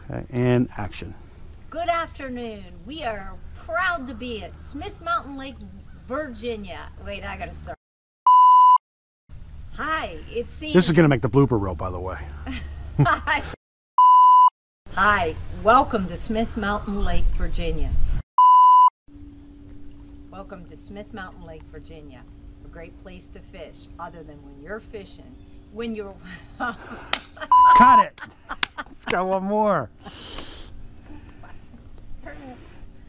Okay, and action. Good afternoon. We are proud to be at Smith Mountain Lake, Virginia. Wait, I gotta start. Hi, it's Sandy. This is gonna make the blooper reel, by the way. Hi. Hi, welcome to Smith Mountain Lake, Virginia. Welcome to Smith Mountain Lake, Virginia. A great place to fish, other than when you're fishing. When you're... Cut it! Let's go one more.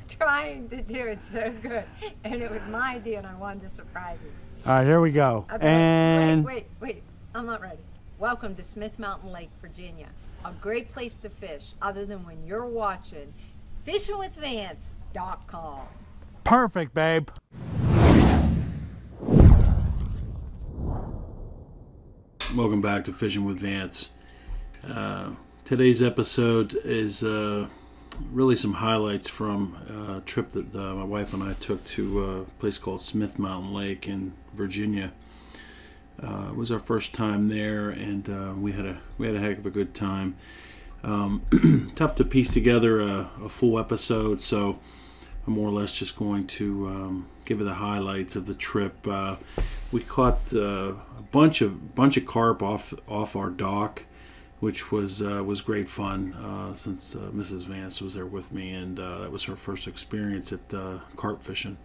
Trying to do it so good. And it was my idea and I wanted to surprise you. All right, here we go. Okay, and wait. I'm not ready. Welcome to Smith Mountain Lake, Virginia. A great place to fish, other than when you're watching FishingWithVance.com. Perfect, babe. Welcome back to Fishing with Vance. Today's episode is really some highlights from a trip that my wife and I took to a place called Smith Mountain Lake in Virginia. It was our first time there, and we had a heck of a good time. Tough to piece together a full episode, so I'm more or less just going to give you the highlights of the trip. We caught a bunch of carp off our dock, which was great fun since Mrs. Vance was there with me, and that was her first experience at carp fishing.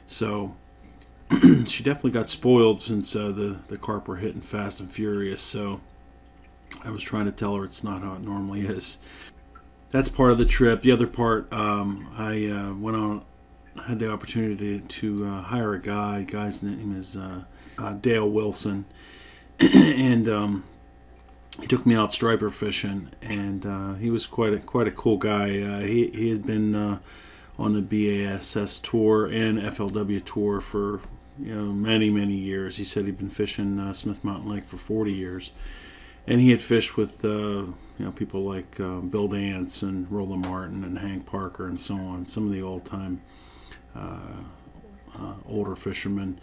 So she definitely got spoiled since the carp were hitting fast and furious. So I was trying to tell her it's not how it normally is. That's part of the trip. The other part, I went on, had the opportunity to hire a guide. The guy's name is Dale Wilson, and he took me out striper fishing, and he was quite a cool guy. He had been on the BASS tour and FLW tour for many years. He said he'd been fishing Smith Mountain Lake for 40 years, and he had fished with people like Bill Dance and Roland Martin and Hank Parker and so on. Some of the all-time older fishermen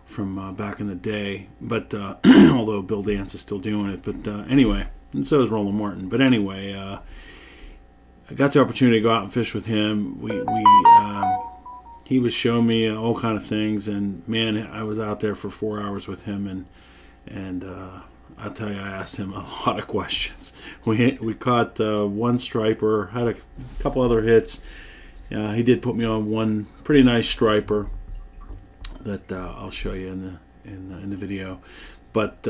from back in the day, but although Bill Dance is still doing it, but anyway, and so is Roland Martin. But anyway, I got the opportunity to go out and fish with him. He was showing me all kind of things, and man, I was out there for 4 hours with him, and I'll tell you, I asked him a lot of questions. We caught one striper, had a couple other hits. He did put me on one pretty nice striper that I'll show you in the video. But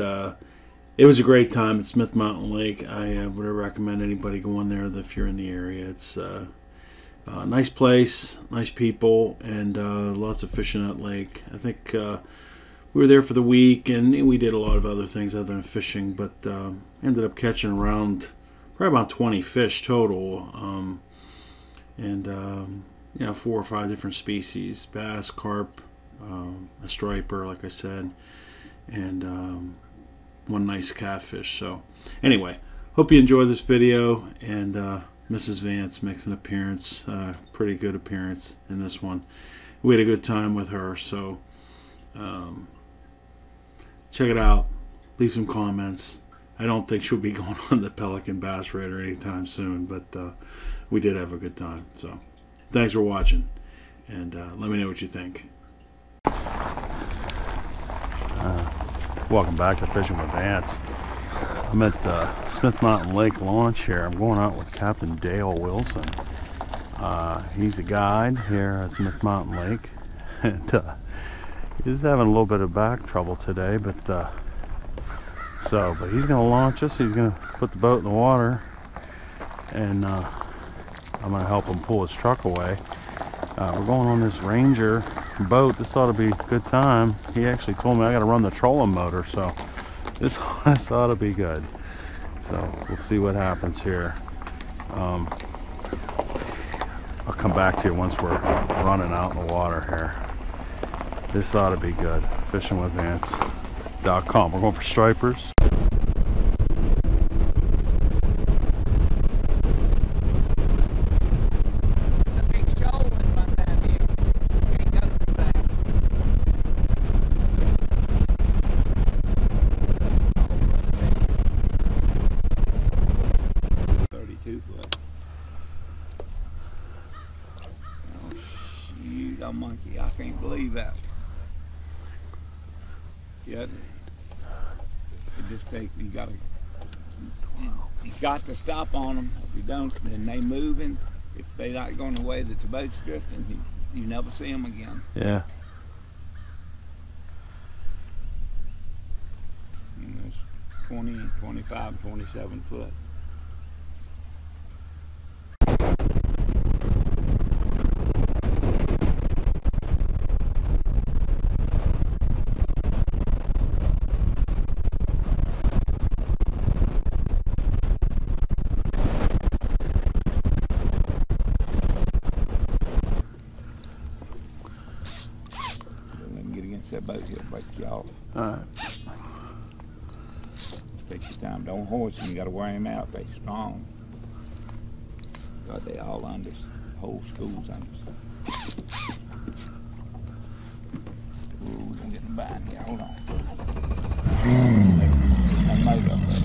it was a great time at Smith Mountain Lake. I would recommend anybody going there if you're in the area. It's a nice place, nice people, and lots of fishing at lake. I think we were there for the week, and we did a lot of other things other than fishing, but ended up catching around probably about 20 fish total, and 4 or 5 different species: bass, carp, a striper, like I said, and one nice catfish. So anyway, hope you enjoyed this video, and Mrs. Vance makes an appearance, pretty good appearance in this one. We had a good time with her, so check it out, leave some comments. I don't think she'll be going on the Pelican Bass Raider anytime soon, but we did have a good time. So thanks for watching, and let me know what you think. Welcome back to Fishing with Vance. I'm at the Smith Mountain Lake launch here. I'm going out with Captain Dale Wilson. He's a guide here at Smith Mountain Lake, and he's having a little bit of back trouble today, but he's going to launch us. He's going to put the boat in the water, and I'm going to help him pull his truck away. We're going on this Ranger boat. This ought to be a good time. He actually told me I got to run the trolling motor, so this ought to be good. So we'll see what happens here. I'll come back to you once we're running out in the water here. This ought to be good. FishingWithVance.com. We're going for stripers. 2 foot. Oh shoot, a monkey! I can't believe that. Yeah, it just takes. You got to stop on them. If you don't, then they moving. If they not going the way that the boat's drifting, you never see them again. Yeah. And it's 20, 25, 27 foot. That boat here break you off. Alright. Take your time. Don't horse him. You got to wear him out. They strong. God, they all under. Whole school's under. Ooh, we're gonna get them by here. Hold on. That motor up there.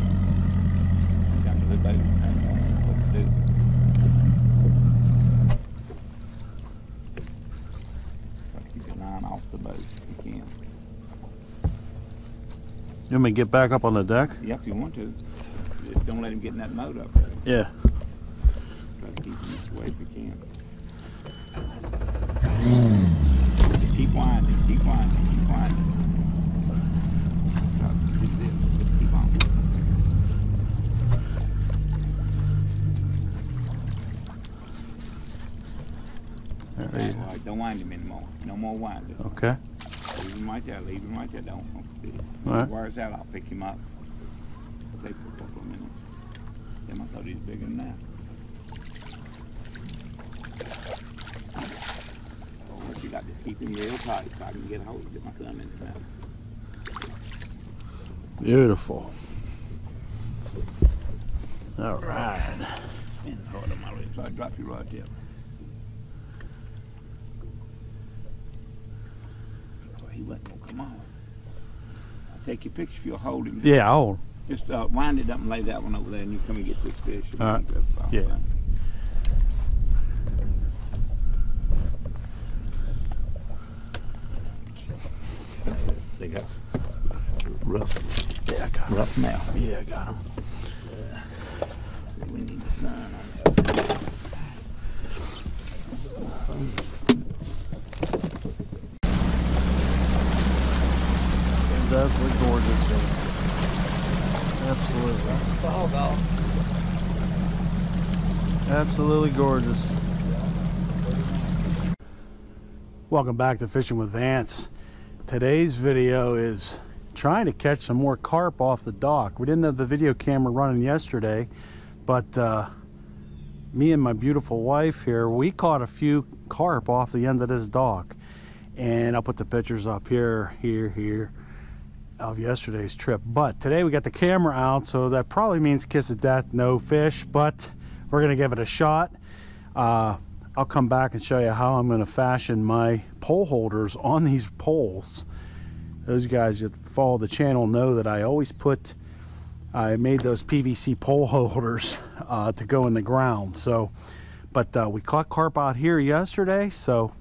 Down to the boat. I don't know what to do. Keep your line off the boat if you can. You want me to get back up on the deck? Yeah, if you want to. Just don't let him get in that motor up there. Yeah. Try to keep him this way if you can. Just keep winding, keep winding, keep winding. Try to do this. Just keep on. All right, don't wind him anymore. No more winding. Okay. Leave him right there. Leave him right there. Don't. All right. Where's that? I'll pick him up. Take a couple of minutes. Damn, I thought he was bigger than that. Oh, what you got to keep him real tight so I can get hold of it. My thumb in his mouth. Beautiful. All right. And hard on my ribs. So I drop you right there. He wasn't gonna come on. I'll take your picture if you'll hold him. Yeah, I'll hold. Just wind it up and lay that one over there, and you come and get this fish. All right. Yeah. They got rough. Yeah, I got him. Rough now. Yeah, I got him. We need the sun on that. Absolutely gorgeous. Absolutely. Absolutely gorgeous. Welcome back to Fishing with Vance. Today's video is trying to catch some more carp off the dock. We didn't have the video camera running yesterday, but me and my beautiful wife here, we caught a few carp off the end of this dock. And I'll put the pictures up here of yesterday's trip. But today we got the camera out, so that probably means kiss of death, no fish, but we're gonna give it a shot. I'll come back and show you how I'm gonna fashion my pole holders on these poles. Those guys that follow the channel know that I always I made those PVC pole holders to go in the ground. So, but we caught carp out here yesterday, so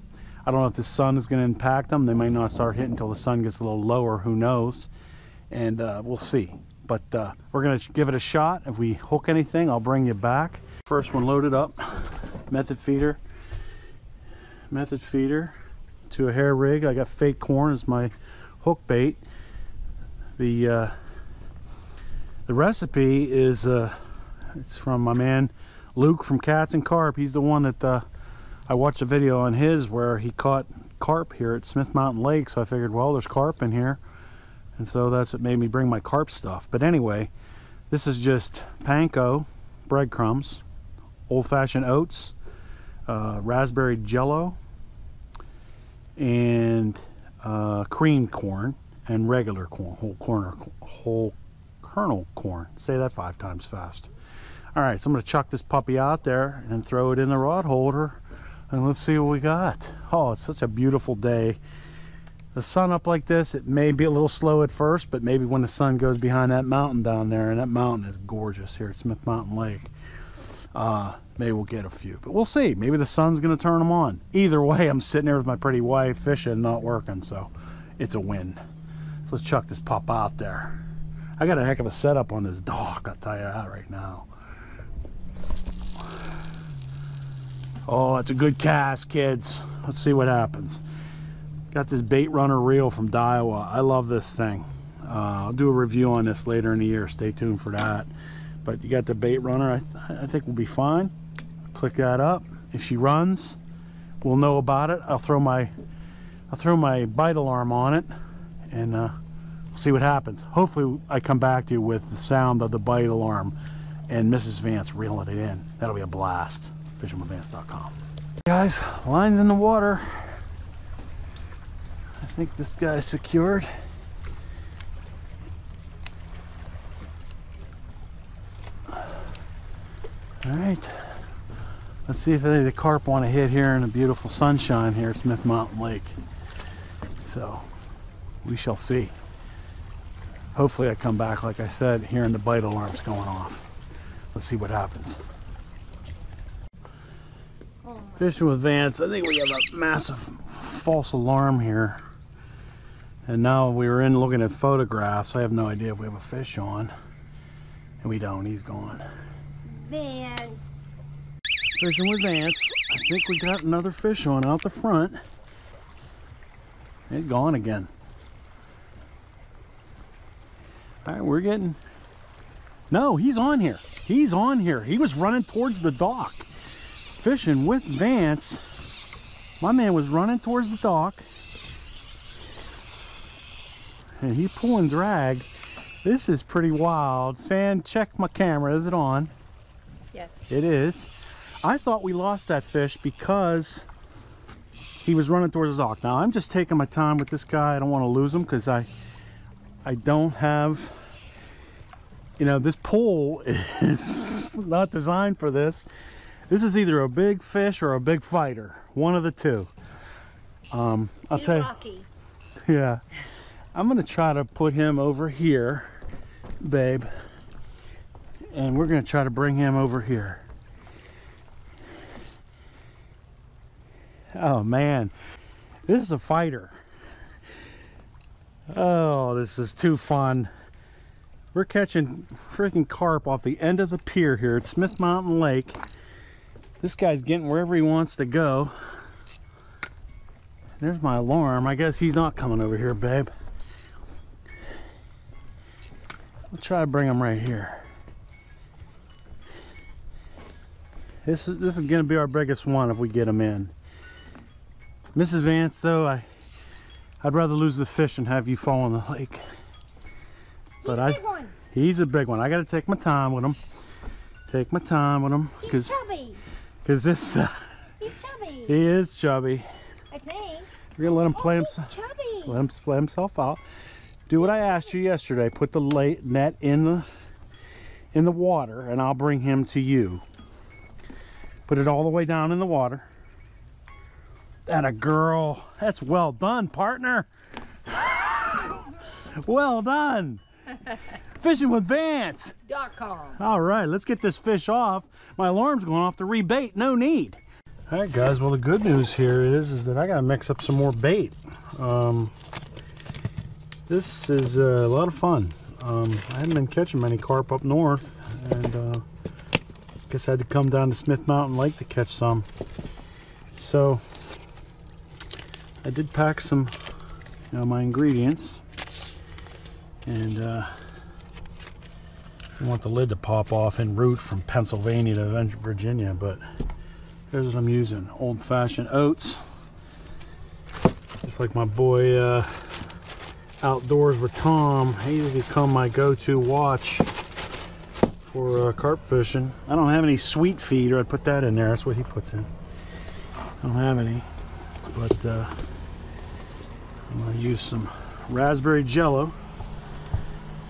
I don't know if the sun is going to impact them. They might not start hitting until the sun gets a little lower, who knows, and we'll see. But we're going to give it a shot. If we hook anything, I'll bring you back. First one loaded up, method feeder to a hair rig. I got fake corn as my hook bait. The recipe is it's from my man Luke from Cats and Carp. He's the one that I watched a video on his where he caught carp here at Smith Mountain Lake, so I figured, well, there's carp in here, and so that's what made me bring my carp stuff. But anyway, this is just panko, breadcrumbs, old-fashioned oats, raspberry jello, and creamed corn, and regular corn, whole kernel corn. Say that 5 times fast. All right, so I'm going to chuck this puppy out there and throw it in the rod holder, and let's see what we got. Oh, it's such a beautiful day. The sun up like this, it may be a little slow at first, but maybe when the sun goes behind that mountain down there, and that mountain is gorgeous here at Smith Mountain Lake. maybe we'll get a few. But we'll see. Maybe the sun's going to turn them on. Either way, I'm sitting there with my pretty wife fishing, not working, so it's a win. So let's chuck this pup out there. I got a heck of a setup on this dock, I'll tell you that right now. Oh, it's a good cast, kids. Let's see what happens. Got this bait runner reel from Daiwa. I love this thing. I'll do a review on this later in the year. Stay tuned for that. But you got the bait runner. I think we'll be fine. Click that up. If she runs, we'll know about it. I'll throw my bite alarm on it, and see what happens. Hopefully, I come back to you with the sound of the bite alarm and Mrs. Vance reeling it in. That'll be a blast. FishingWithVance.com. Guys, line's in the water. I think this guy's secured. All right. Let's see if any of the carp want to hit here in the beautiful sunshine here at Smith Mountain Lake. So, we shall see. Hopefully I come back, like I said, hearing the bite alarms going off. Let's see what happens. Fishing with Vance. I think we have a massive false alarm here. And now we were in looking at photographs. I have no idea if we have a fish on. And we don't. He's gone. Vance. Fishing with Vance. I think we got another fish on out the front. It's gone again. All right, we're getting... No, he's on here. He's on here. He was running towards the dock. Fishing with Vance. My man was running towards the dock. And he pulling drag. This is pretty wild. Sand, check my camera. Is it on? Yes. It is. I thought we lost that fish because he was running towards the dock. Now, I'm just taking my time with this guy. I don't want to lose him because I don't have... You know, this pole is not designed for this. This is either a big fish or a big fighter. One of the two. I'll tell you. Rocky. Yeah. I'm going to try to put him over here, babe. And we're going to try to bring him over here. Oh, man. This is a fighter. Oh, this is too fun. We're catching freaking carp off the end of the pier here at Smith Mountain Lake. This guy's getting wherever he wants to go. There's my alarm. I guess he's not coming over here, babe. We'll try to bring him right here. This is going to be our biggest one if we get him in. Mrs. Vance, though, I'd rather lose the fish and have you fall in the lake. But he's a big one. I got to take my time with him. Take my time with him. He's chubby. Because this... He's chubby. He is chubby. I think. We're going to let him play himself. Chubby. Let him play himself out. Do what I asked you yesterday. Put the net in the water, and I'll bring him to you. Put it all the way down in the water. Atta girl. That's well done, partner. Well done. Fishing with Vance.com. All right, let's get this fish off. My alarm's going off to rebait. No need. All right, guys. Well, the good news here is that I got to mix up some more bait. This is a lot of fun. I haven't been catching many carp up north, and guess I had to come down to Smith Mountain Lake to catch some. So I did pack some, my ingredients, and I want the lid to pop off en route from Pennsylvania to Virginia, but here's what I'm using. Old-fashioned oats, just like my boy Outdoors with Tom. He's become my go-to watch for carp fishing. I don't have any sweet feed, or I'd put that in there. That's what he puts in. I don't have any, but I'm going to use some raspberry jello,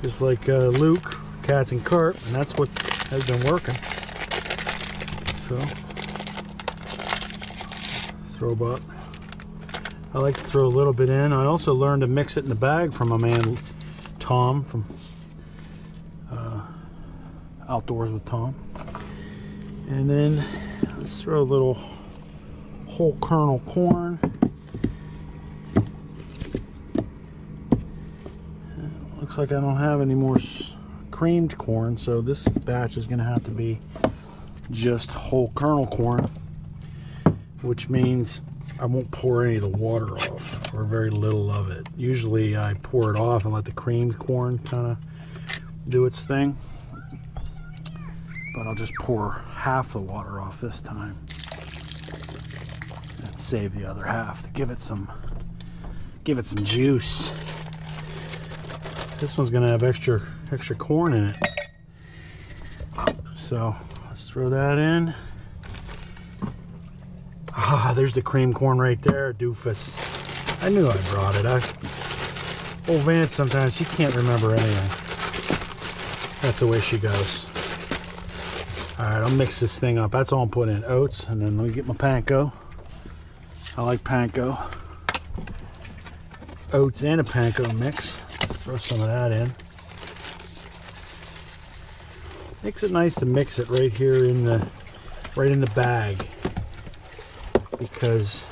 just like Luke, Cats and Carp, and that's what has been working. So, throw about, I like to throw a little bit in. I also learned to mix it in the bag from my man Tom from Outdoors with Tom. And then let's throw a little whole kernel corn. Looks like I don't have any more creamed corn, so this batch is going to have to be just whole kernel corn, which means I won't pour any of the water off, or very little of it. Usually I pour it off and let the creamed corn kind of do its thing, but I'll just pour half the water off this time and save the other half to give it some juice. This one's gonna have extra corn in it, so let's throw that in. Ah, there's the cream corn right there, doofus. I knew I brought it. Old Vance, sometimes she can't remember anything. That's the way she goes. All right, I'll mix this thing up. That's all I'm putting in. Oats, and then let me get my panko. I like panko. Oats and a panko mix. Throw some of that in. Makes it nice to mix it right here in the bag, because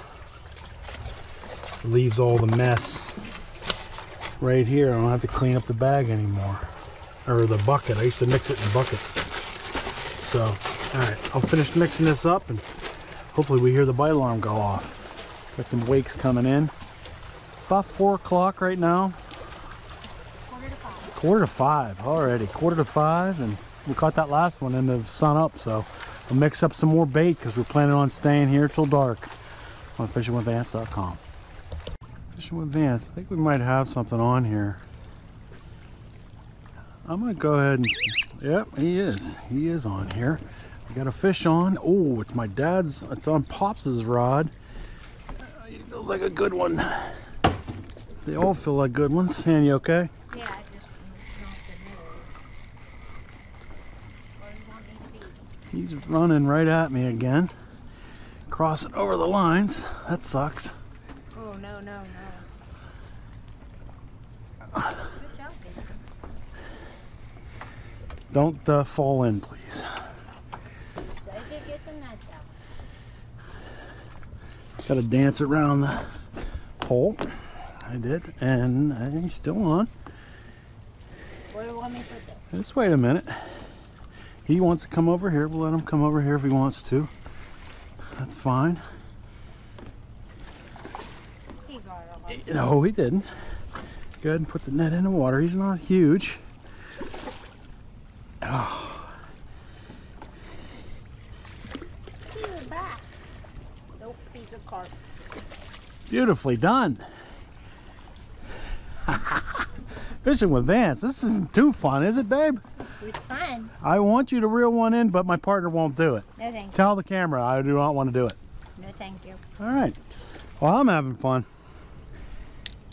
it leaves all the mess right here. I don't have to clean up the bag anymore, or the bucket. I used to mix it in the bucket. So, all right, I'll finish mixing this up, and hopefully we hear the bite alarm go off. Got some wakes coming in. About 4 o'clock right now. Quarter to five already. Quarter to 5, and we caught that last one in the sun up, so I'll mix up some more bait because we're planning on staying here till dark on fishingwithvance.com. Fishing with Vance. I think we might have something on here. I'm gonna go ahead and, yep, he is on here. We got a fish on. Oh, it's my dad's, it's on Pops's rod. He feels like a good one. They all feel like good ones. Sandy, you okay? Yeah, I just knocked the middle. He's running right at me again. Crossing over the lines. That sucks. Oh, no, no, no. Good job, baby. Don't fall in, please. Try to get the nuts out. Got to dance around the hole. I did, and he's still on. Where do you want me to put this? Just wait a minute. He wants to come over here. We'll let him come over here if he wants to. That's fine. He got it all. No, he didn't. Go ahead and put the net in the water. He's not huge. Oh. See you back. Nope, he's a carp. Beautifully done. Fishing with Vance. This isn't too fun, is it, babe? It's fun. I want you to reel one in, but my partner won't do it. No, thank you. Tell the camera I do not want to do it. No, thank you. All right. Well, I'm having fun.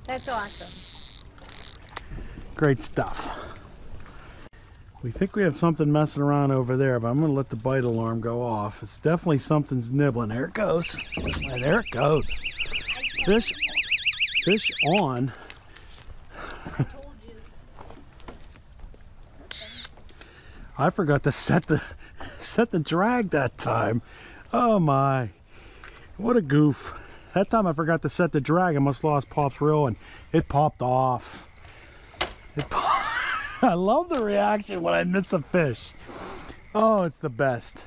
That's awesome. Great stuff. We think we have something messing around over there, but I'm going to let the bite alarm go off. It's definitely something's nibbling. There it goes. And there it goes. Fish on. I told you. I forgot to set the drag that time. Oh my. What a goof. That time I forgot to set the drag. I must have lost Pop's reel and it popped off. I love the reaction when I miss a fish. Oh, it's the best.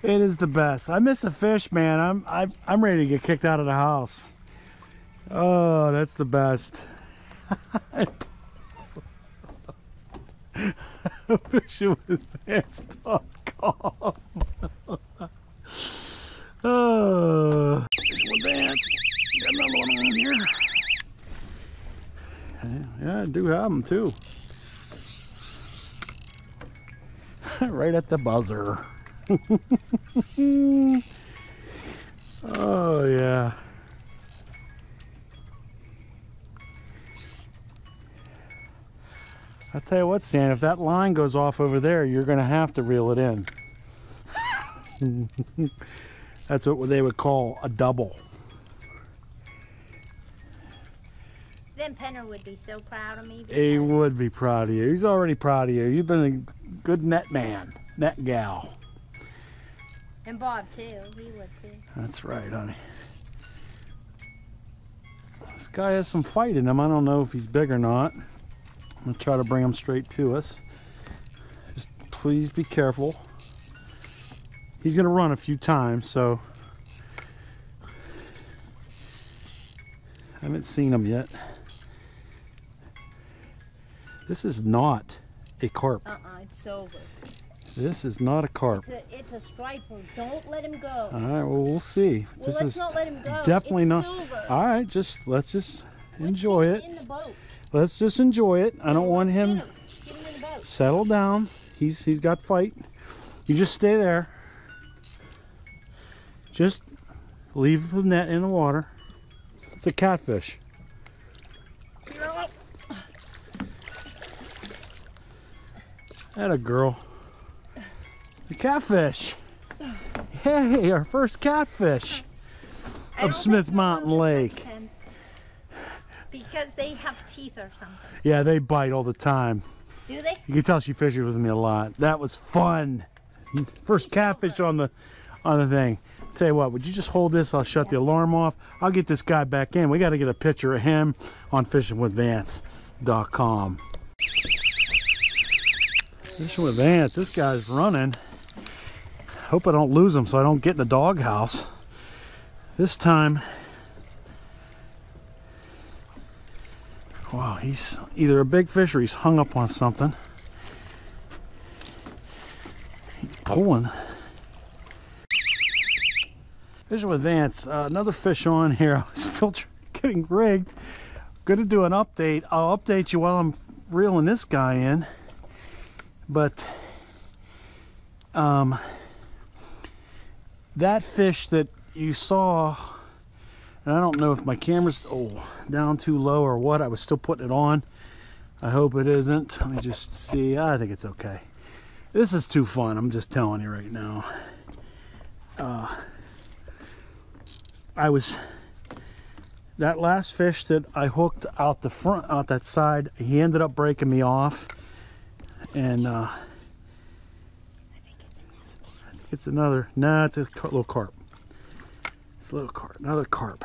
It is the best. I miss a fish, man. I'm ready to get kicked out of the house. Oh, that's the best. FishingWithVance.com. Oh, Fishing with Vance. Got another one on here. Yeah, I do have them too. Right at the buzzer. Oh yeah. I'll tell you what, Stan, if that line goes off over there, you're going to have to reel it in. That's what they would call a double. Then Penner would be so proud of me. He would be proud of you. He's already proud of you. You've been a good net man, net gal. And Bob too. He would too. That's right, honey. This guy has some fight in him. I don't know if he's big or not. I'm gonna try to bring him straight to us. Just please be careful. He's gonna run a few times, so I haven't seen him yet. This is not a carp. It's silver. This is not a carp. It's a striper. Don't let him go. All right, well, we'll see. Well, This let's is not let him go. definitely It's not. silver. All right, let's just enjoy it. In the boat. Let's just enjoy it. I don't want him. Get him in the boat. Settle down. He's got fight. You just stay there. Just leave the net in the water. It's a catfish. Atta girl. The catfish. Hey, our first catfish of Smith Mountain Lake. Because they have teeth or something. Yeah, they bite all the time. Do they? You can tell she fishes with me a lot. That was fun. First catfish on the thing. Tell you what, would you just hold this? I'll shut the alarm off. I'll get this guy back in. We got to get a picture of him on fishingwithvance.com. Fishing with Vance. This guy's running. Hope I don't lose him so I don't get in the doghouse. This time, wow, he's either a big fish or he's hung up on something. He's pulling. Fishing with Vance. Another fish on here. I was still getting rigged. Gonna do an update. I'll update you while I'm reeling this guy in. But that fish that you saw, and I don't know if my camera's down too low or what. I was still putting it on. I hope it isn't. Let me just see. I think it's okay. This is too fun. I'm just telling you right now. That last fish that I hooked out the front, out that side, he ended up breaking me off. And I think it's another. Nah, it's a little carp. It's a little carp. Another carp.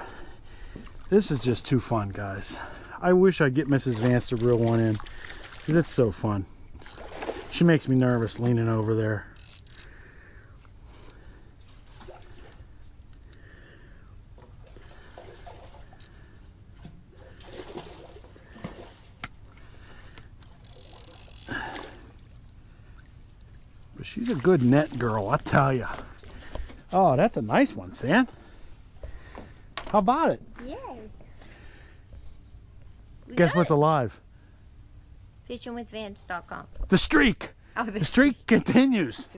This is just too fun, guys. I wish I'd get Mrs. Vance to reel one in, because it's so fun. She makes me nervous leaning over there. But she's a good net girl, I tell you. Oh, that's a nice one, Sam. How about it? Yay. Guess what's alive? Fishingwithvance.com. The streak. Oh, The streak continues.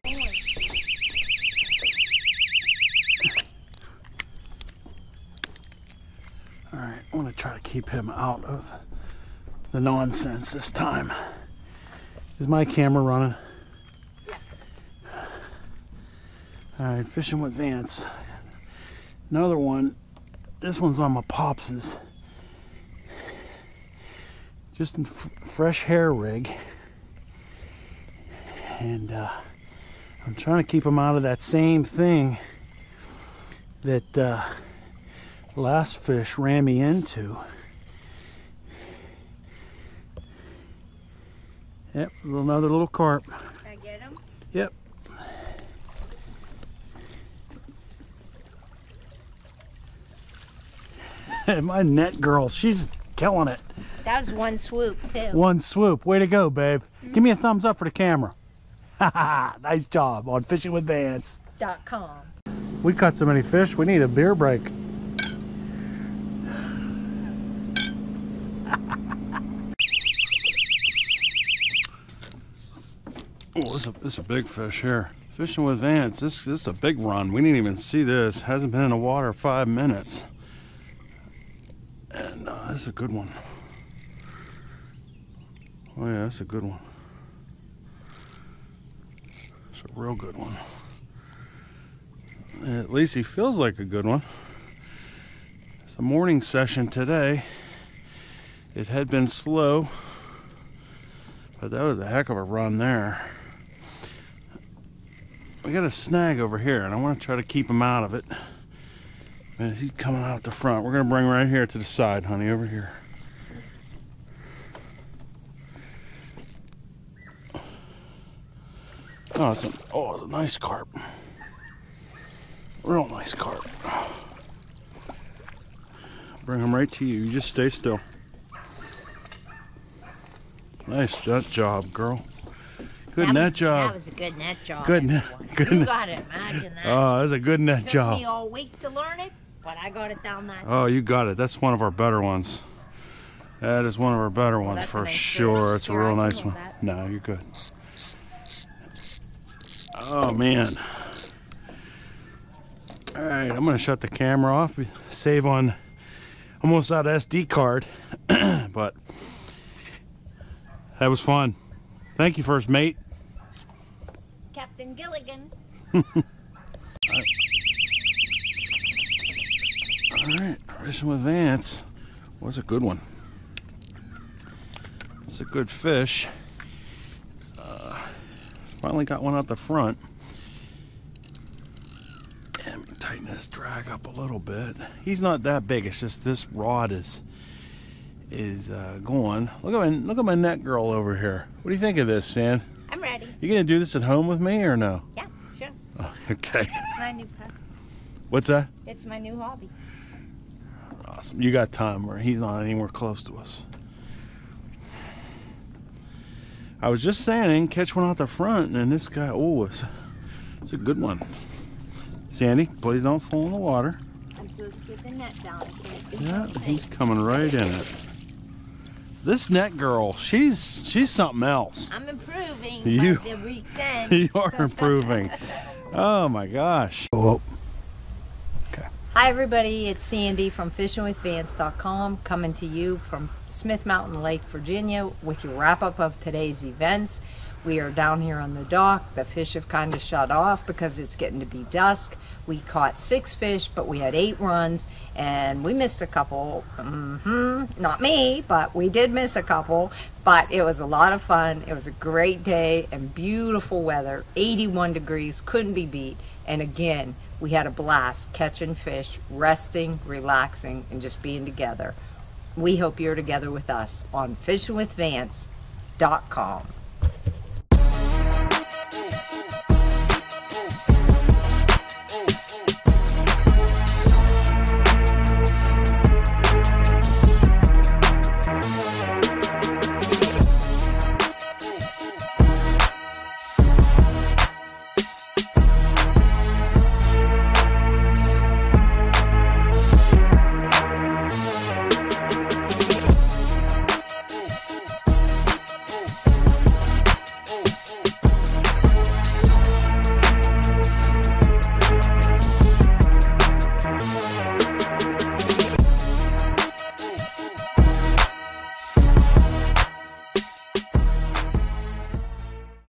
All right, I want to try to keep him out of the nonsense this time. Is my camera running? All right, fishing with Vance. Another one. This one's on my pops's. Just in fresh hair rig. And I'm trying to keep him out of that same thing that last fish ran me into. Yep, another little carp. Can I get him? Yep. My net girl, she's killing it. That was one swoop, too. One swoop. Way to go, babe. Give me a thumbs up for the camera. Nice job on Fishing with Vance. .com. We caught so many fish, we need a beer break. Oh, this is a big fish here. Fishing with Vance. This is a big run. We didn't even see this. Hasn't been in the water 5 minutes. And this is a good one. Oh yeah, that's a good one. It's a real good one. At least he feels like a good one. It's a morning session today. It had been slow, but that was a heck of a run there. we got a snag over here, and I want to try to keep him out of it. And he's coming out the front. We're gonna bring right here to the side, honey, over here. Oh, it's a nice carp. Real nice carp. Bring him right to you. You just stay still. Nice net job, girl. Good net job. That was a good net job. Good net. Good You net. got it. Imagine that. Oh, that was a good net Took job. me all week to learn it, but I got it down that. Oh, you got it. That's one of our better ones. That is one of our better ones that's a for nice sure. fish. It's a Here, real I can nice hold one. that. No, you're good. Oh man. All right, I'm gonna shut the camera off. Save on almost out of SD card, but that was fun. Thank you, first mate. Captain Gilligan. All right, fishing with Vance was a good one. It's a good fish. Finally got one out the front. And let me tighten this drag up a little bit. He's not that big. It's just this rod is going. Look at my net girl over here. What do you think of this, San? I'm ready. You gonna do this at home with me or no? Yeah, sure. Oh, okay. It's my new pet. What's that? It's my new hobby. Awesome. You got time where he's not anywhere close to us. I was just saying I didn't catch one out the front, and this guy, oh, it's a good one. Sandy, please don't fall in the water. I'm supposed to get the net down. I can't do Yeah, anything. he's coming right in it. This net girl, she's something else. I'm improving You- by the week's end. You are improving. Oh my gosh. Oh, Hi everybody, it's Sandy from fishingwithvance.com coming to you from Smith Mountain Lake, Virginia with your wrap-up of today's events. We are down here on the dock. The fish have kind of shut off because it's getting to be dusk. We caught 6 fish, but we had 8 runs, and we missed a couple. Not me, but we did miss a couple. But it was a lot of fun. It was a great day and beautiful weather. 81 degrees, couldn't be beat. And again, we had a blast catching fish, resting, relaxing, and just being together. We hope you're together with us on fishingwithvance.com.